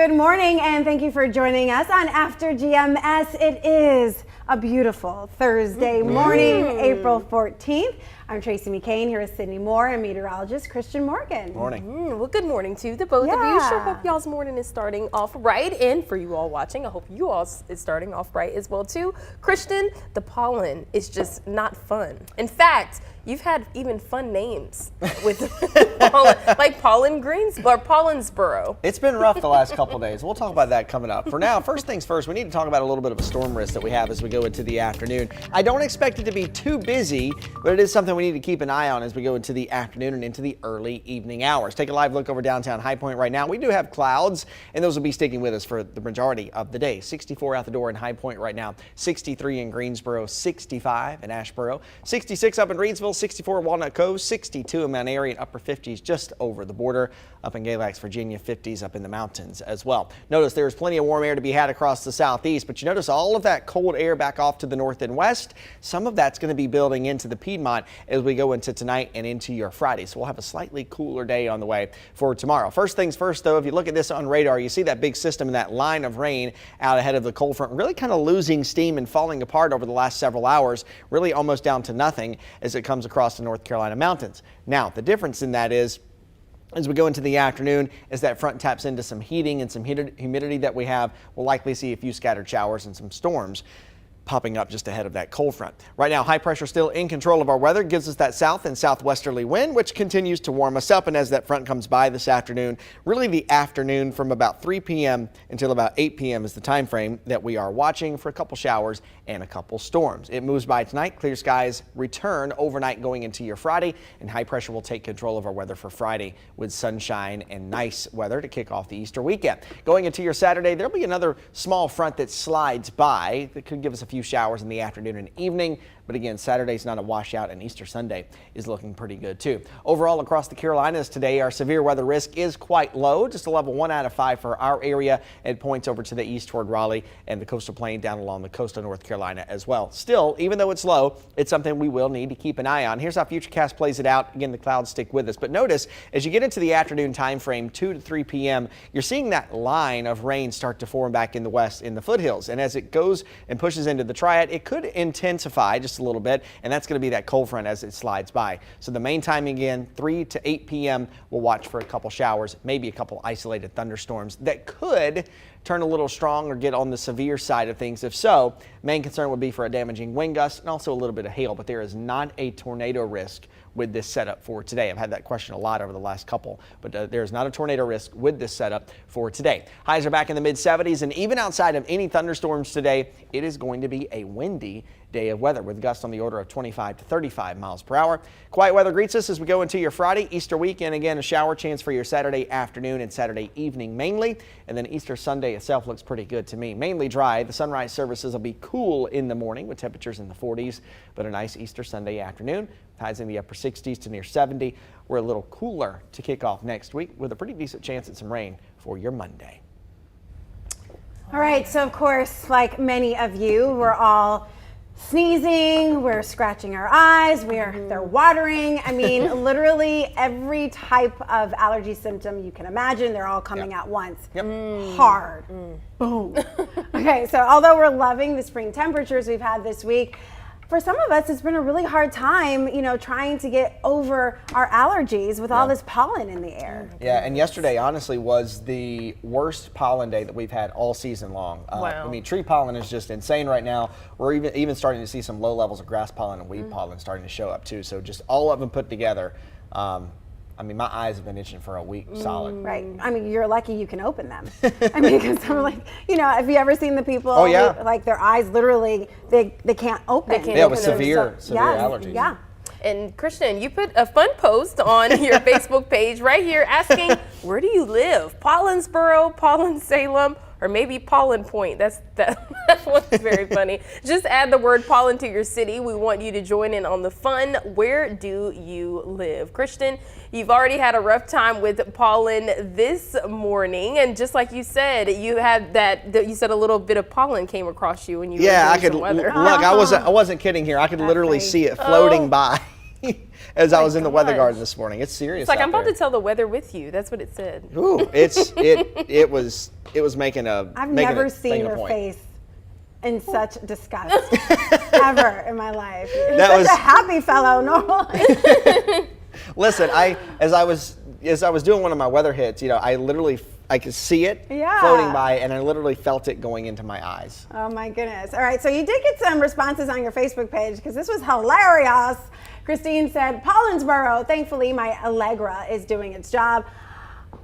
Good morning, and thank you for joining us on After GMS. It is a beautiful Thursday morning, April 14th. I'm Tracy McCain here with Sydney Moore and meteorologist Christian Morgan. Morning. Well, good morning to the both of you. Sure hope y'all's morning is starting off right. And for you all watching, I hope you all is starting off right as well too. Christian, the pollen is just not fun. In fact, you've had even fun names with pollen, like Greensboro, Pollensboro. It's been rough the last couple of days. We'll talk about that coming up. For now, first things first, we need to talk about a little bit of a storm risk that we have as we go into the afternoon. I don't expect it to be too busy, but it is something we need to keep an eye on as we go into the afternoon and into the early evening hours. Take a live look over downtown High Point right now. We do have clouds, and those will be sticking with us for the majority of the day. 64 out the door in High Point right now, 63 in Greensboro, 65 in Asheboro, 66 up in Reedsville, 64 Walnut Cove, 62 in Mount Airy, and upper 50s just over the border. Up in Galax, Virginia, 50s up in the mountains as well. Notice there's plenty of warm air to be had across the southeast, but you notice all of that cold air back off to the north and west. Some of that's going to be building into the Piedmont as we go into tonight and into your Friday. So we'll have a slightly cooler day on the way for tomorrow. First things first, though, if you look at this on radar, you see that big system and that line of rain out ahead of the cold front really kind of losing steam and falling apart over the last several hours, really almost down to nothing as it comes across the North Carolina mountains. Now, the difference in that is, as we go into the afternoon, as that front taps into some heating and some humidity that we have, we'll likely see a few scattered showers and some storms popping up just ahead of that cold front. Right now, high pressure still in control of our weather, gives us that south and southwesterly wind, which continues to warm us up. And as that front comes by this afternoon, really the afternoon from about 3 p.m. until about 8 p.m. is the time frame that we are watching for a couple showers and a couple storms. It moves by tonight. Clear skies return overnight going into your Friday, and high pressure will take control of our weather for Friday with sunshine and nice weather to kick off the Easter weekend. Going into your Saturday, there'll be another small front that slides by that could give us a few showers in the afternoon and evening. But again, Saturday's not a washout, and Easter Sunday is looking pretty good too. Overall, across the Carolinas today, our severe weather risk is quite low, just a level 1 out of 5 for our area. It points over to the east toward Raleigh and the coastal plain down along the coast of North Carolina as well. Still, even though it's low, it's something we will need to keep an eye on. Here's how Futurecast plays it out. Again, the clouds stick with us, but notice as you get into the afternoon time frame, 2 to 3 p.m., you're seeing that line of rain start to form back in the west in the foothills. And as it goes and pushes into the triad, it could intensify just a little bit, and that's going to be that cold front as it slides by. So the main timing again, 3 to 8 p.m. We'll watch for a couple showers, maybe a couple isolated thunderstorms that could turn a little strong or get on the severe side of things. If so, main concern would be for a damaging wind gust and also a little bit of hail, but there is not a tornado risk with this setup for today. I've had that question a lot over the last couple, but there's not a tornado risk with this setup for today. Highs are back in the mid 70s, and even outside of any thunderstorms today, it is going to be a windy day of weather with gusts on the order of 25 to 35 miles per hour. Quiet weather greets us as we go into your Friday, Easter weekend. Again, a shower chance for your Saturday afternoon and Saturday evening mainly. And then Easter Sunday itself looks pretty good to me. Mainly dry. The sunrise services will be cool in the morning with temperatures in the 40s, but a nice Easter Sunday afternoon. Highs in the upper 60s to near 70. We're a little cooler to kick off next week with a pretty decent chance at some rain for your Monday. All right, so of course, like many of you, we're all sneezing, we're scratching our eyes, they're watering. I mean, literally every type of allergy symptom you can imagine, they're all coming at once. Hard. Boom. Okay, so although we're loving the spring temperatures we've had this week, for some of us, it's been a really hard time, trying to get over our allergies with all this pollen in the air. Yeah, and yesterday, honestly, was the worst pollen day that we've had all season long. Wow. I mean, tree pollen is just insane right now. We're even starting to see some low levels of grass pollen and weed pollen starting to show up, too. So just all of them put together. I mean, my eyes have been itching for a week solid. Right. I mean, you're lucky you can open them. I mean, because I'm like, have you ever seen the people? Oh, yeah. Who, like their eyes literally, they can't open. They can't open with them. severe allergies. Yeah. And Christian, you put a fun post on your Facebook page right here asking, where do you live? Pollensboro, Pollen-Salem, or maybe Pollen Point. That one's very funny. Just add the word pollen to your city. We want you to join in on the fun. Where do you live? Christian, you've already had a rough time with pollen this morning, and just like you said, you had you said a little bit of pollen came across you when you were doing I could some weather. look. I wasn't kidding here. I could literally see it floating by. as I was in the weather gosh. garden this morning. It's serious. It's like out I'm about there. to tell the weather with you. That's what it said. Ooh, it was making a. I've making never a- seen making a your point. face in such disgust ever in my life. You're That such was- a happy fellow normally. Listen, as I was doing one of my weather hits, I could see it Yeah. floating by, and I literally felt it going into my eyes. Oh my goodness. All right, so you did get some responses on your Facebook page because this was hilarious. Christine said, Pollensboro, thankfully my Allegra is doing its job.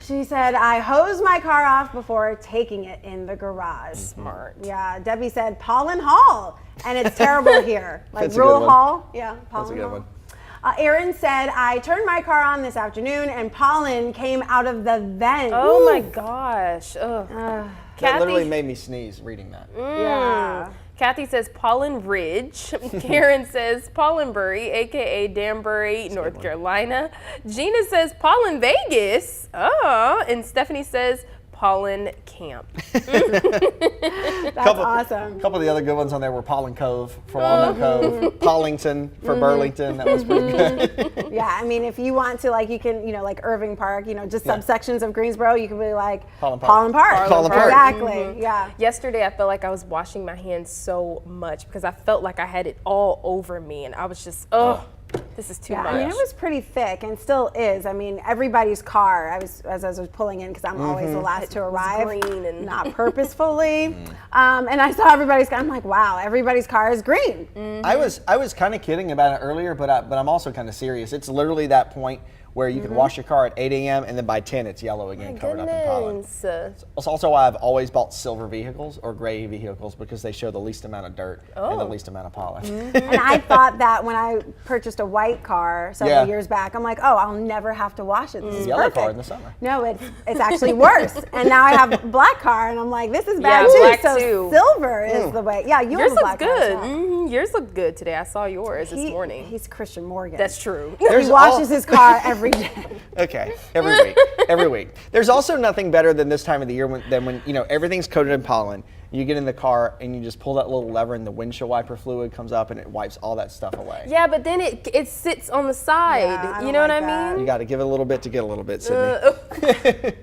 She said, I hose my car off before taking it in the garage. Smart. Yeah, Debbie said Pollen Hall, and it's terrible here. Like That's a good Rule one. Hall. Yeah, Pollen That's a good Hall. one. Erin said, I turned my car on this afternoon and pollen came out of the vent. Oh my gosh. Ugh. That Kathy- literally made me sneeze reading that. Yeah. Kathy says Pollen Ridge. Karen says Pollenbury, aka Danbury, North Carolina. Gina says Pollen Vegas. Oh, and Stephanie says Pollen Camp. That's awesome. A couple of the other good ones on there were Pollen Cove for Walnut Cove, Pollington for Burlington. That was pretty good. Yeah, I mean, if you want to, like, you can, like Irving Park, just subsections of Greensboro, you can be like Pollen Park. Pollen Park. Pollen Park. Exactly, yeah. Yesterday, I felt like I was washing my hands so much because I felt like I had it all over me, and I was just, this is too Yeah, much. I mean, it was pretty thick and still is. I mean, everybody's car, as I was pulling in, because I'm always the last to arrive, green and- not purposefully. And I saw everybody's car, I'm like, wow, everybody's car is green. I was kind of kidding about it earlier, but I'm also kind of serious. It's literally that point where you can wash your car at 8 a.m. and then by 10 it's yellow again, covered up in pollen. Goodness. It's also why I've always bought silver vehicles or gray vehicles because they show the least amount of dirt and the least amount of pollen. And I thought that when I purchased a white car several Yeah. years back, I'm like, oh, I'll never have to wash it. This is Yellow perfect. car in the summer. No, it's actually worse. And now I have a black car, and I'm like, this is bad Yeah, too. black So too. silver is the way. Yeah, you Yours have a looks black car as good. well. Yours looked good today. I saw yours this morning. He's Christian Morgan. That's true. He washes his car every day. Okay, every week. There's also nothing better than this time of the year when everything's coated in pollen. You get in the car and you just pull that little lever and the windshield wiper fluid comes up and it wipes all that stuff away. Yeah, but then it sits on the side. Yeah, I you don't know what like I that. mean? You got to give it a little bit to get a little bit, Sydney.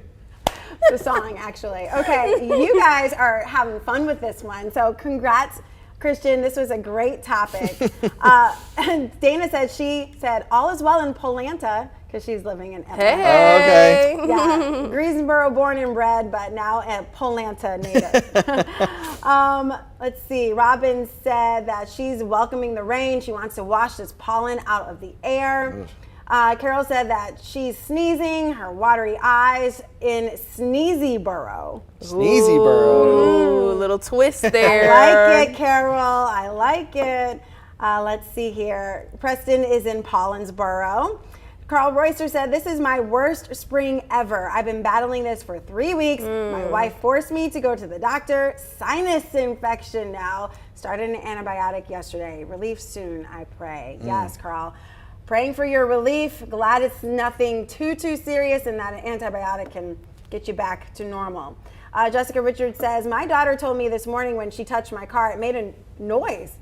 The song, actually. Okay, you guys are having fun with this one. So congrats, Christian. This was a great topic. And Dana said, all is well in Polenta, because she's living in Atlanta. Hey. Okay. Yeah, Greensboro born and bred, but now a Polenta native. Let's see. Robin said that she's welcoming the rain. She wants to wash this pollen out of the air. Carol said that she's sneezing, her watery eyes in Sneezyboro. Sneezyboro. Ooh, little twist there. I like it, Carol. I like it. Let's see here. Preston is in Pollensboro. Carl Royster said, this is my worst spring ever. I've been battling this for 3 weeks. My wife forced me to go to the doctor. Sinus infection now. Started an antibiotic yesterday. Relief soon, I pray. Yes, Carl. Praying for your relief. Glad it's nothing too serious and that an antibiotic can get you back to normal. Jessica Richards says, my daughter told me this morning when she touched my car, it made a noise.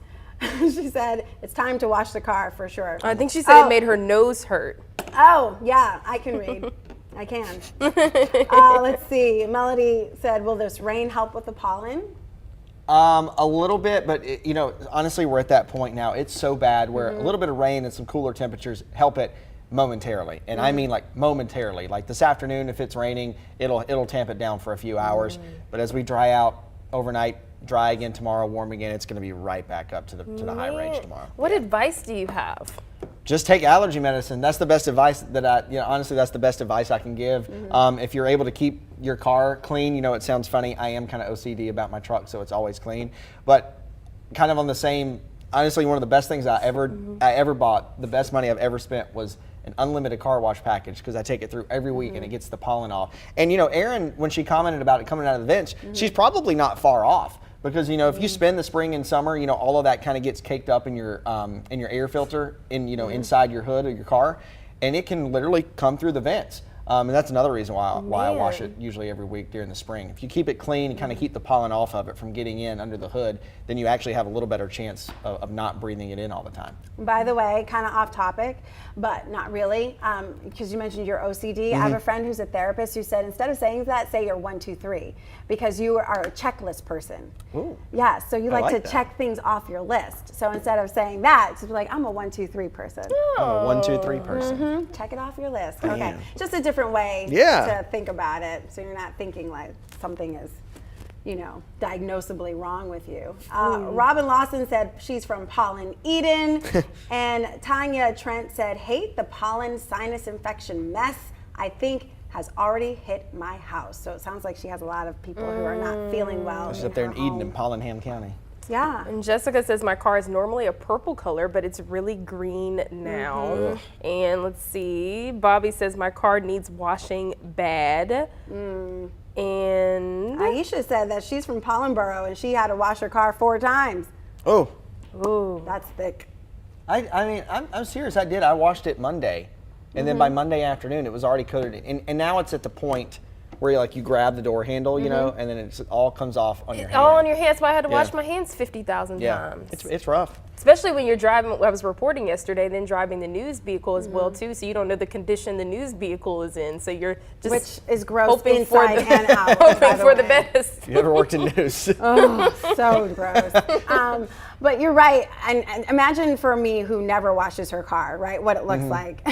She said, it's time to wash the car for sure. I think she said it made her nose hurt. Oh, yeah, I can read. I can. Let's see. Melody said, will this rain help with the pollen? A little bit, but honestly, we're at that point now. It's so bad where a little bit of rain and some cooler temperatures help it momentarily, and I mean like momentarily. Like this afternoon, if it's raining, it'll tamp it down for a few hours. But as we dry out overnight, dry again tomorrow, warm again, it's going to be right back up to the high range tomorrow. What advice do you have? Just take allergy medicine. That's the best advice that honestly, that's the best advice I can give. If you're able to keep your car clean, it sounds funny. I am kind of OCD about my truck, so it's always clean. But kind of on the same, honestly, one of the best things I ever bought, the best money I've ever spent was an unlimited car wash package because I take it through every week and it gets the pollen off. And Erin, when she commented about it coming out of the vents, she's probably not far off. Because if you spend the spring and summer, all of that kind of gets caked up in your air filter inside your hood of your car, and it can literally come through the vents. And that's another reason why I wash Man. it usually every week during the spring. If you keep it clean and kind of keep the pollen off of it from getting in under the hood, then you actually have a little better chance of not breathing it in all the time. By the way, kind of off topic, but not really, because you mentioned your OCD. I have a friend who's a therapist who said instead of saying that, say you're 1, 2, 3, because you are a checklist person. Ooh. Yeah, so you like like to that. check things off your list. So instead of saying that, just be like, I'm a 1, 2, 3 person. I'm a 1, 2, 3 person. Check it off your list. Okay, Damn. just a different way Yeah. to think about it, so you're not thinking like something is, you know, diagnosably wrong with you. Robin Lawson said she's from Pollen Eden, and Tanya Trent said, hate the pollen sinus infection mess. I think has already hit my house. So it sounds like she has a lot of people who are not feeling well. She's up there in her Eden home. in Pollenham County. Yeah. And Jessica says my car is normally a purple color, but it's really green now. And let's see, Bobby says my car needs washing bad. And Aisha said that she's from Pollensboro and she had to wash her car 4 times. Oh, ooh, That's thick. I mean, I'm serious. I did. I washed it Monday, and then by Monday afternoon, it was already coated. And now it's at the point where you grab the door handle, you know, and then it all comes off on your hand. all on your hands. So I had to Yeah. wash my hands 50,000 Yeah, times. it's rough. Especially when you're driving, I was reporting yesterday, then driving the news vehicle as well too, so you don't know the condition the news vehicle is in. So you're just Which is gross hoping for inside the, and out. by hoping for the way. best. You ever worked in news? So gross. But you're right. And imagine for me who never washes her car, right, what it looks like.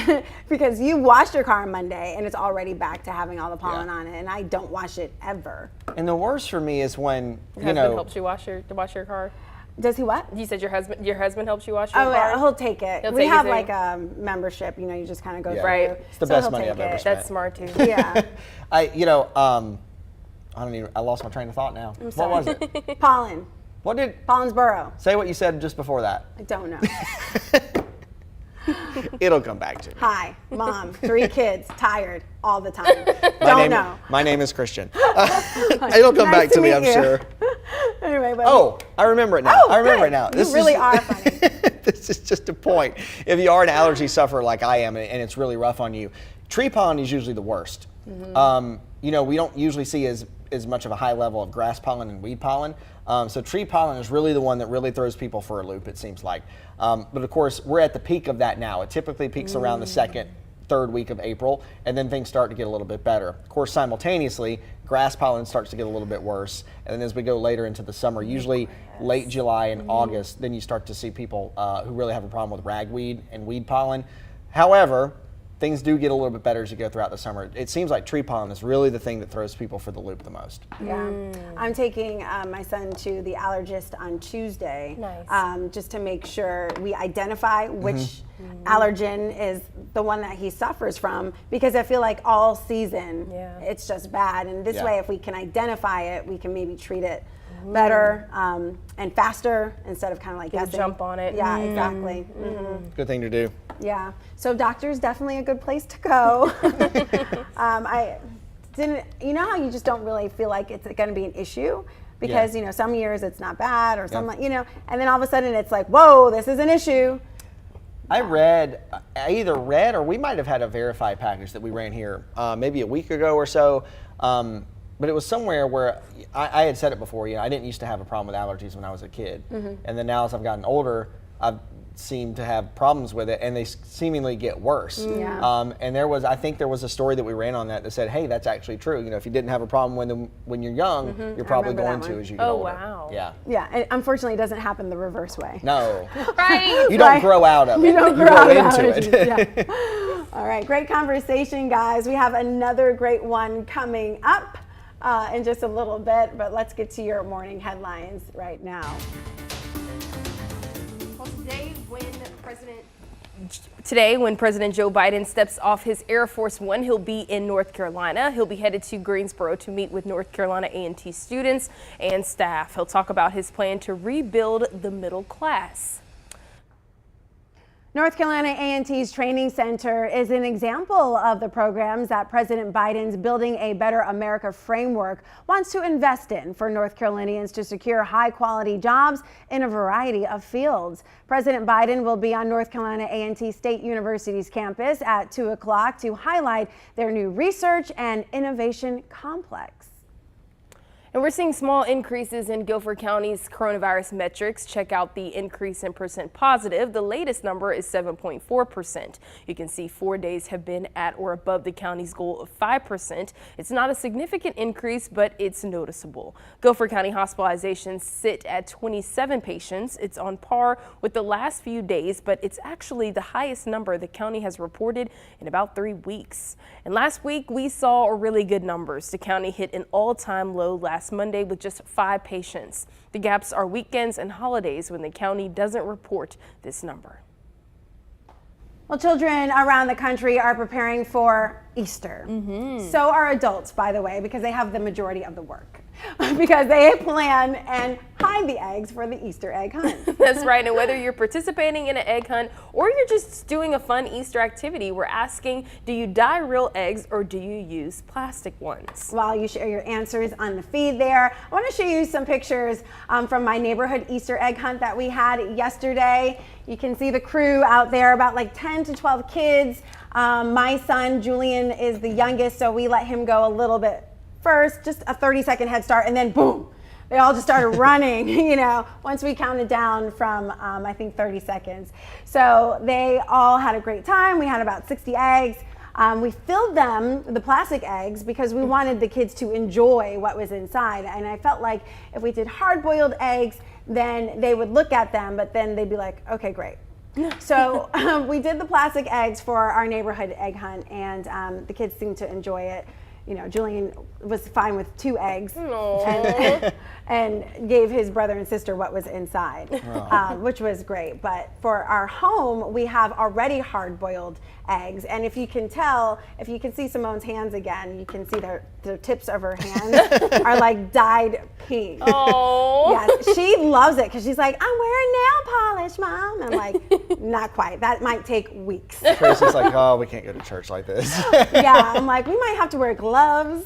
Because you washed your car on Monday and it's already back to having all the pollen Yeah. on it. And I don't wash it ever. And the worst for me is when, Your you husband know, helps you wash your car. Does he what? You said your husband helps you wash your Oh, car. yeah, he'll take it. He'll We take have his like thing. a membership, you know, you just kind of go Yeah. through. Right. It's the So best he'll money take I've ever it. spent. That's smart too. Yeah. I lost my train of thought now. What sorry. was it? Pollen. What did, Pollensboro. say what you said just before that. I don't know. It'll come back to me. Hi, mom, 3 kids, tired all the time. Don't know. My name is Christian. It'll come Nice back to to me, meet I'm you. sure. Anyway, but Oh, I remember it now. Oh, I remember good. it now. You really are funny. This is just a point. If you are an allergy sufferer like I am, and it's really rough on you, tree pollen is usually the worst. You know, we don't usually see as much of a high level of grass pollen and weed pollen. So tree pollen is really the one that really throws people for a loop, it seems like. But of course, we're at the peak of that now. It typically peaks around the 2nd, 3rd week of April, and then things start to get a little bit better. Of course, simultaneously, grass pollen starts to get a little bit worse. And then as we go later into the summer, usually late July and August, then you start to see people who really have a problem with ragweed and weed pollen. However, things do get a little bit better as you go throughout the summer. It seems like tree pollen is really the thing that throws people for the loop the most. Yeah, I'm taking my son to the allergist on Tuesday, Nice. just to make sure we identify which allergen is the one that he suffers from, because I feel like all season it's just bad, and this Yeah. way if we can identify it, we can maybe treat it better and faster instead of kind of like Get a guessing. jump on it. Yeah, exactly. Good thing to do. Yeah, so doctor's definitely a good place to go. I didn't, you know how you just don't really feel like it's going to be an issue because, Yeah. you know, some years it's not bad or some, Yeah. you know, and then all of a sudden it's like, whoa, this is an issue. I either read or we might have had a verified package that we ran here maybe a week ago or so. But it was somewhere where I had said it before, you know, I didn't used to have a problem with allergies when I was a kid. And then now as I've gotten older, I've seemed to have problems with it, and they seemingly get worse. Yeah. And I think there was a story that we ran on that said, hey, that's actually true. You know, if you didn't have a problem when you're young, you're probably remember going that to one. as you get Oh, older. wow. Yeah. Yeah, and unfortunately it doesn't happen the reverse way. No. Right. You don't Right. grow out of it. You don't grow out of into allergies, it. yeah. All right, great conversation, guys. We have another great one coming up in just a little bit, but let's get to your morning headlines right now. Well, today, when President Joe Biden steps off his Air Force One, he'll be in North Carolina. He'll be headed to Greensboro to meet with North Carolina A&T students and staff. He'll talk about his plan to rebuild the middle class. North Carolina A&T's training center is an example of the programs that President Biden's Building a Better America framework wants to invest in for North Carolinians to secure high-quality jobs in a variety of fields. President Biden will be on North Carolina A&T State University's campus at 2 o'clock to highlight their new research and innovation complex. And we're seeing small increases in Guilford County's coronavirus metrics. Check out the increase in percent positive. The latest number is 7.4%. You can see 4 days have been at or above the county's goal of 5%. It's not a significant increase, but it's noticeable. Guilford County hospitalizations sit at 27 patients. It's on par with the last few days, but it's actually the highest number the county has reported in about 3 weeks. And last week we saw really good numbers. The county hit an all-time low last Monday with just 5 patients. The gaps are weekends and holidays when the county doesn't report this number. Well, children around the country are preparing for Easter. So are adults, by the way, because they have the majority of the work. Because they plan and hide the eggs for the Easter egg hunt. That's right. And whether you're participating in an egg hunt or you're just doing a fun Easter activity, we're asking, do you dye real eggs or do you use plastic ones? While you share your answers on the feed there, I want to show you some pictures from my neighborhood Easter egg hunt that we had yesterday. You can see the crew out there, about like 10 to 12 kids. My son, Julian, is the youngest, so we let him go a little bit first, just a 30-second head start, and then boom, they all just started running, you know, once we counted down from, I think, 30 seconds. So they all had a great time. We had about 60 eggs. We filled them, the plastic eggs, because we wanted the kids to enjoy what was inside. And I felt like if we did hard-boiled eggs, then they would look at them, but then they'd be like, okay, great. So we did the plastic eggs for our neighborhood egg hunt, and the kids seemed to enjoy it. You know, Julian was fine with 2 eggs and gave his brother and sister what was inside, which was great. But for our home, we have already hard-boiled eggs. And if you can tell, if you can see Simone's hands again, you can see the tips of her hands are like dyed pink. Oh. Yeah, she loves it because she's like, I'm wearing nail polish, Mom. I'm like, not quite. That might take weeks. Tracy's like, oh, we can't go to church like this. Yeah, I'm like, we might have to wear gloves.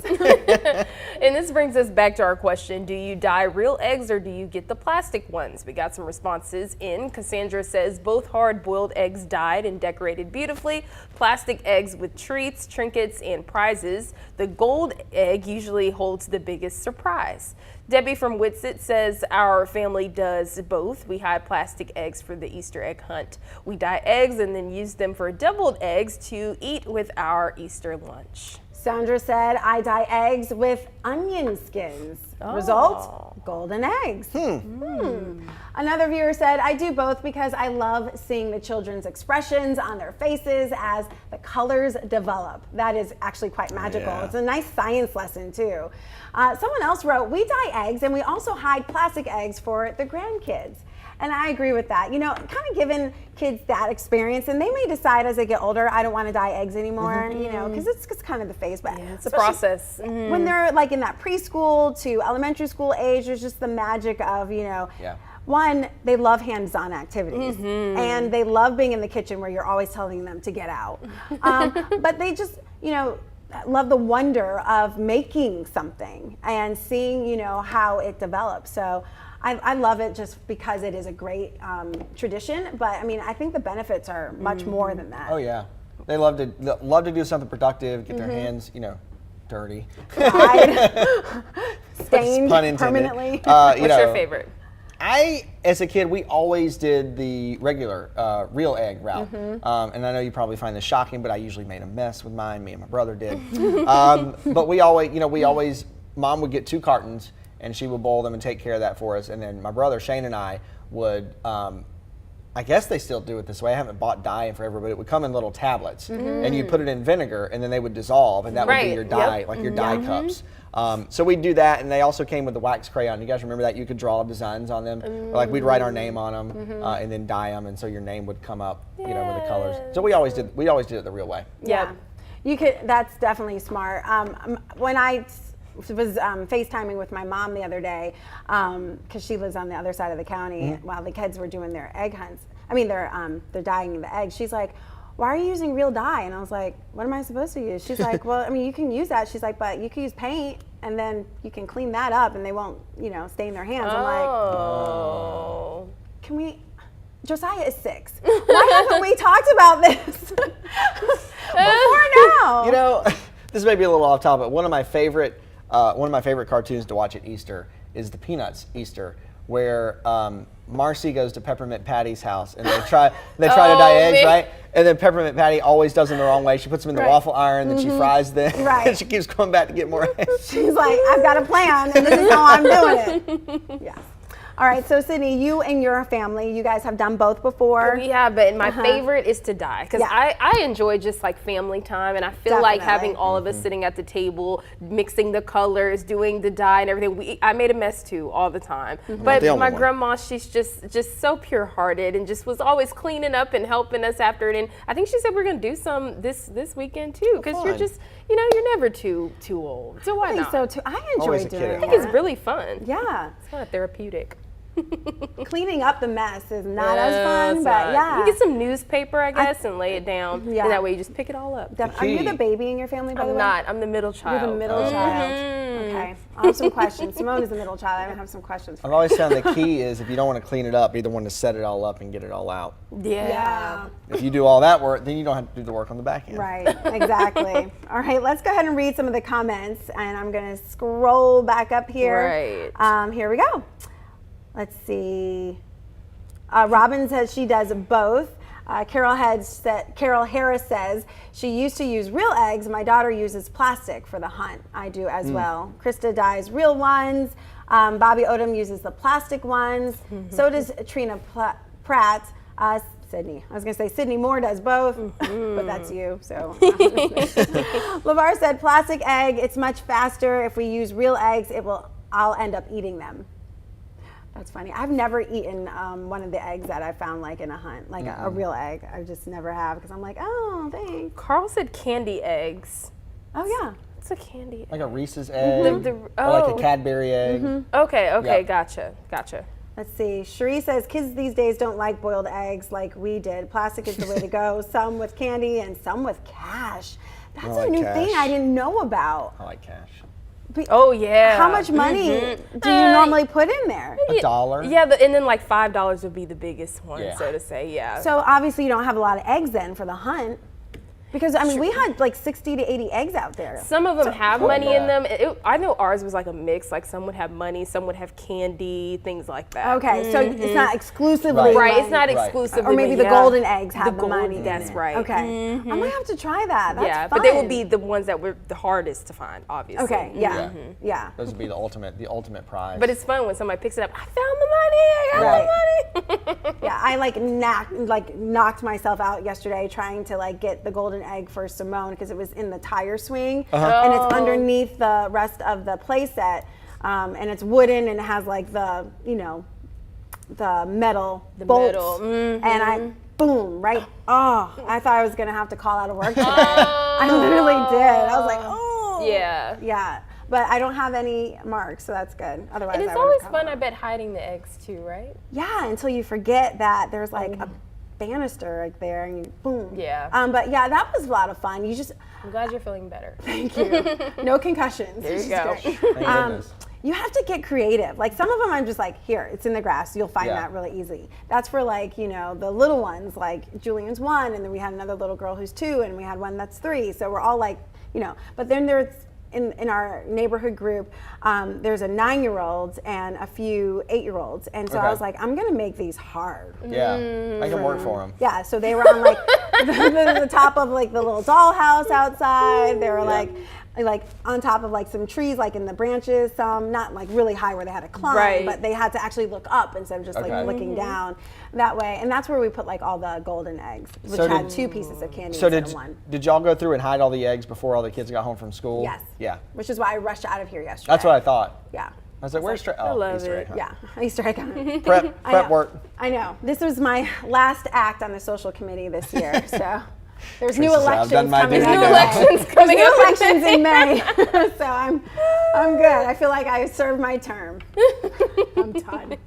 And this brings us back to our question, do you dye real eggs or do you get the plastic ones? We got some responses in. Cassandra says both hard-boiled eggs dyed and decorated beautifully. Plastic eggs with treats, trinkets, and prizes. The gold egg usually holds the biggest surprise. Debbie from Whitsett says our family does both. We hide plastic eggs for the Easter egg hunt. We dye eggs and then use them for deviled eggs to eat with our Easter lunch. Sandra said, I dye eggs with onion skins. Result, golden eggs. Another viewer said, I do both because I love seeing the children's expressions on their faces as the colors develop. That is actually quite magical. Yeah. It's a nice science lesson too. Someone else wrote, we dye eggs and we also hide plastic eggs for the grandkids. And I agree with that. You know, kind of giving kids that experience, and they may decide as they get older, I don't want to dye eggs anymore, you know, because it's kind of the phase. But yeah, it's a process. When they're like in that preschool to elementary school age, there's just the magic of, you know, one, they love hands-on activities, and they love being in the kitchen where you're always telling them to get out. But they just, you know, love the wonder of making something and seeing, you know, how it develops. So I love it just because it is a great tradition, but I mean, I think the benefits are much more than that. Oh yeah, they love to do something productive, get their hands, you know, dirty, stained pun intended. permanently. What's your favorite? As a kid, we always did the regular real egg route, and I know you probably find this shocking, but I usually made a mess with mine. Me and my brother did, but we always, Mom would get 2 cartons. And she would boil them and take care of that for us. And then my brother Shane and I would, I guess they still do it this way. I haven't bought dye in forever, but it would come in little tablets, and you put it in vinegar, and then they would dissolve, and that would be your dye, like your dye cups. So we'd do that, and they also came with the wax crayon. You guys remember that? You could draw designs on them, or like we'd write our name on them, and then dye them, and so your name would come up, you know, with the colors. So we always did it the real way. Yeah, you could. That's definitely smart. When I was FaceTiming with my mom the other day because she lives on the other side of the county while the kids were doing their egg hunts. I mean, they're dyeing the eggs. She's like, why are you using real dye? And I was like, what am I supposed to use? She's like, well, I mean, you can use that. She's like, but you can use paint, and then you can clean that up, and they won't, stain their hands. I'm like, can we? Josiah is 6. Why haven't we talked about this before now? This may be a little off topic. One of my favorite cartoons to watch at Easter is the Peanuts Easter, where Marcy goes to Peppermint Patty's house and they try to dye eggs, right? And then Peppermint Patty always does them the wrong way. She puts them in the waffle iron, then she fries them, and she keeps going back to get more eggs. She's like, I've got a plan, and this is how I'm doing it. Yes. All right, so Sydney, you and your family, you guys have done both before. We have, but my favorite is to dye, because I enjoy just like family time, and I feel like having all of us sitting at the table, mixing the colors, doing the dye and everything. I made a mess too all the time, but my grandma, she's just so pure-hearted and just was always cleaning up and helping us after it. And I think she said we're gonna do some this weekend too, because you're just you're never too old, so why not? So too. I enjoy doing it. I think it's really fun. Yeah, it's kind of therapeutic. Cleaning up the mess is not as fun, but you get some newspaper, I guess, and lay it down. And that way you just pick it all up. Are you the baby in your family, by the way? I'm not. I'm the middle child. You're the middle child. Okay. I have some questions. Simone is the middle child. I have some questions for I've always found the key is if you don't want to clean it up, be the one to set it all up and get it all out. Yeah. If you do all that work, then you don't have to do the work on the back end. Right, exactly. All right, let's go ahead and read some of the comments, and I'm going to scroll back up here. Right. Here we go. Let's see. Robin says she does both. Carol Harris says she used to use real eggs. My daughter uses plastic for the hunt. I do as well. Krista dyes real ones. Bobby Odom uses the plastic ones. So does Trina Pratt. Sydney. I was going to say Sydney Moore does both, but that's you. So LeVar said plastic egg. It's much faster. If we use real eggs, I'll end up eating them. That's funny. I've never eaten one of the eggs that I found like in a hunt, like a real egg. I just never have because I'm like, oh, thanks. Carl said candy eggs. Oh, yeah. It's a candy egg. Like a Reese's egg, or like a Cadbury egg. Okay, gotcha. Let's see. Cherie says kids these days don't like boiled eggs like we did. Plastic is the way to go. Some with candy and some with cash. That's a new thing I didn't know about. I like cash. Oh yeah. How much money do you normally put in there? $1. Yeah, and then like $5 would be the biggest one, so to say. Yeah. So obviously you don't have a lot of eggs then for the hunt. Because, I mean, we had like 60 to 80 eggs out there. Some of them have money in them. I know ours was like a mix. Like some would have money, some would have candy, things like that. Okay, so it's not exclusively right. It's not exclusively. Or maybe the golden eggs have the money. That's right. Okay, I might have to try that. That's fun. But they would be the ones that were the hardest to find, obviously. Okay, yeah. Those would be the ultimate prize. But it's fun when somebody picks it up. I found the money. I got the money. Yeah, I knocked myself out yesterday trying to like get the golden egg for Simone because it was in the tire swing and it's underneath the rest of the play set and it's wooden and it has like the the metal bolts and I I thought I was gonna have to call out of work today. I literally did. I was like yeah, but I don't have any marks, so that's good. Otherwise, and it's always fun, I bet, hiding the eggs too, right? Yeah, until you forget that there's like a banister right there and you boom. Yeah. But yeah, that was a lot of fun. I'm glad you're feeling better. Thank you. No concussions. There you go. Thank goodness. You have to get creative. Like some of them I'm just like, here, it's in the grass. You'll find that really easy. That's for like, the little ones, like Julian's 1 and then we had another little girl who's 2 and we had one that's 3. So we're all like, but then there's in our neighborhood group, there's a 9-year-old and a few 8-year-olds. And so I was like, I'm going to make these hard. Yeah, make them work for them. Yeah, so they were on like the top of like the little dollhouse outside. They were like on top of like some trees, like in the branches, some not like really high where they had to climb, but they had to actually look up instead of just like looking down that way. And that's where we put like all the golden eggs, which had 2 pieces of candy instead of 1. Did y'all go through and hide all the eggs before all the kids got home from school? Yes. Yeah. Which is why I rushed out of here yesterday. That's what I thought. Yeah. I was like, where's Easter egg? Huh? Yeah, Easter egg hunt. Prep work. I know. This was my last act on the social committee this year, so. There's new elections coming up. New elections in May, so I'm good. I feel like I served my term. I'm done.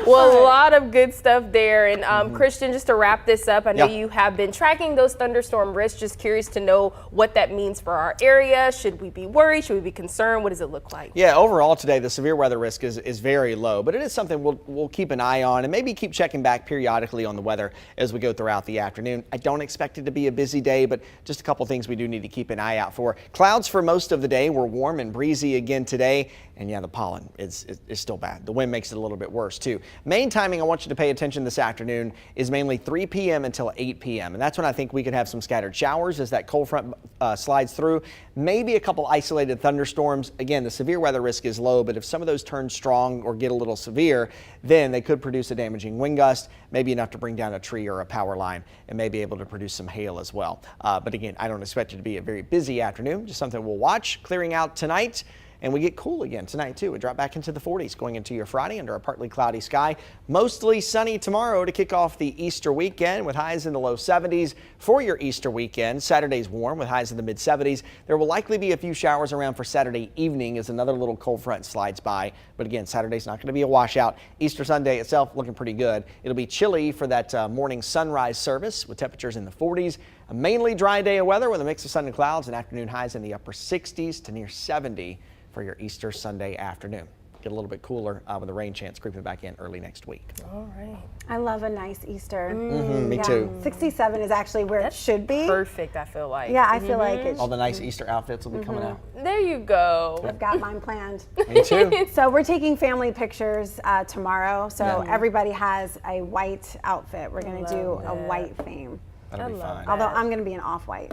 Well, a lot of good stuff there. And Christian, just to wrap this up, I know Yeah. you have been tracking those thunderstorm risks. Just curious to know what that means for our area. Should we be worried? Should we be concerned? What does it look like? Yeah, overall today, the severe weather risk is very low, but it is something we'll keep an eye on and maybe keep checking back periodically on the weather as we go throughout the afternoon. I don't expect it to be a busy day, but just a couple things we do need to keep an eye out for. Clouds for most of the day. We're warm and breezy again today. And yeah, the pollen is still bad. The wind makes it a little bit worse too. Main timing I want you to pay attention this afternoon is mainly 3 p.m. until 8 p.m. And that's when I think we could have some scattered showers as that cold front slides through. Maybe a couple isolated thunderstorms. Again, the severe weather risk is low, but if some of those turn strong or get a little severe, then they could produce a damaging wind gust, maybe enough to bring down a tree or a power line, and may be able to produce some hail as well. But again, I don't expect it to be a very busy afternoon, just something we'll watch. Clearing out tonight. And we get cool again tonight too. We drop back into the 40s going into your Friday under a partly cloudy sky. Mostly sunny tomorrow to kick off the Easter weekend with highs in the low 70s for your Easter weekend. Saturday's warm with highs in the mid 70s. There will likely be a few showers around for Saturday evening as another little cold front slides by. But again, Saturday's not going to be a washout. Easter Sunday itself looking pretty good. It'll be chilly for that morning sunrise service with temperatures in the 40s. A mainly dry day of weather with a mix of sun and clouds and afternoon highs in the upper 60s to near 70 for your Easter Sunday afternoon. Get a little bit cooler with the rain chance creeping back in early next week. All right. I love a nice Easter. Me too. 67 is actually where it should be. Perfect, I feel like. Yeah, I feel like it. All the nice Easter outfits will be coming out. There you go. I've got mine planned. Me too. So we're taking family pictures tomorrow. So everybody has a white outfit. We're going to do a white theme. That'll be fine. Although I'm going to be an off-white.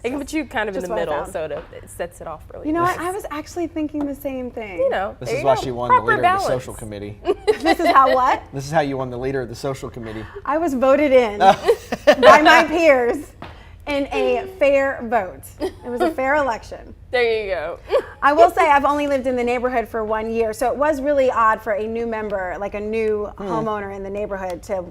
It can put you kind of in Just the what I middle, found. so it sets it off really You know nice. what? I was actually thinking the same thing. You know, This there is you why go. she won the Proper leader balance. of the social committee. This is how what? This is how you won the leader of the social committee. I was voted in by my peers in a fair vote. It was a fair election. There you go. I will say I've only lived in the neighborhood for 1 year, so it was really odd for a new member, like a new homeowner in the neighborhood to.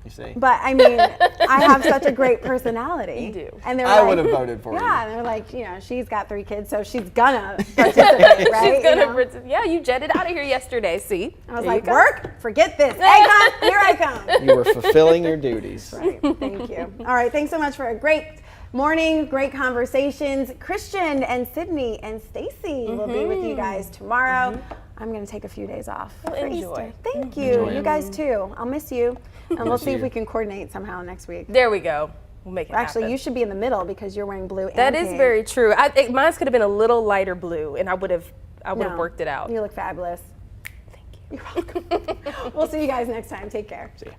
You see? But I mean, I have such a great personality. You do. And they're I like, would have voted for yeah, you. and they're like, you know, she's got 3 kids, so she's gonna participate, right? She's gonna, You know? yeah, you jetted out of here yesterday, see? I was There you like, go. work, forget this. Akon, here I come. You were fulfilling your duties. Right, thank you. All right, thanks so much for a great morning, great conversations. Christian and Sydney and Stacy will be with you guys tomorrow. I'm going to take a few days off for enjoy. Easter. Thank you. Enjoy You it. guys too. I'll miss you. And we'll Miss see if you. we can coordinate somehow next week. There we go. We'll make it Actually, happen. you should be in the middle because you're wearing blue and That is pink. very true. Mine could have been a little lighter blue, and I would have No, worked it out. You look fabulous. Thank you. You're welcome. We'll see you guys next time. Take care. See ya.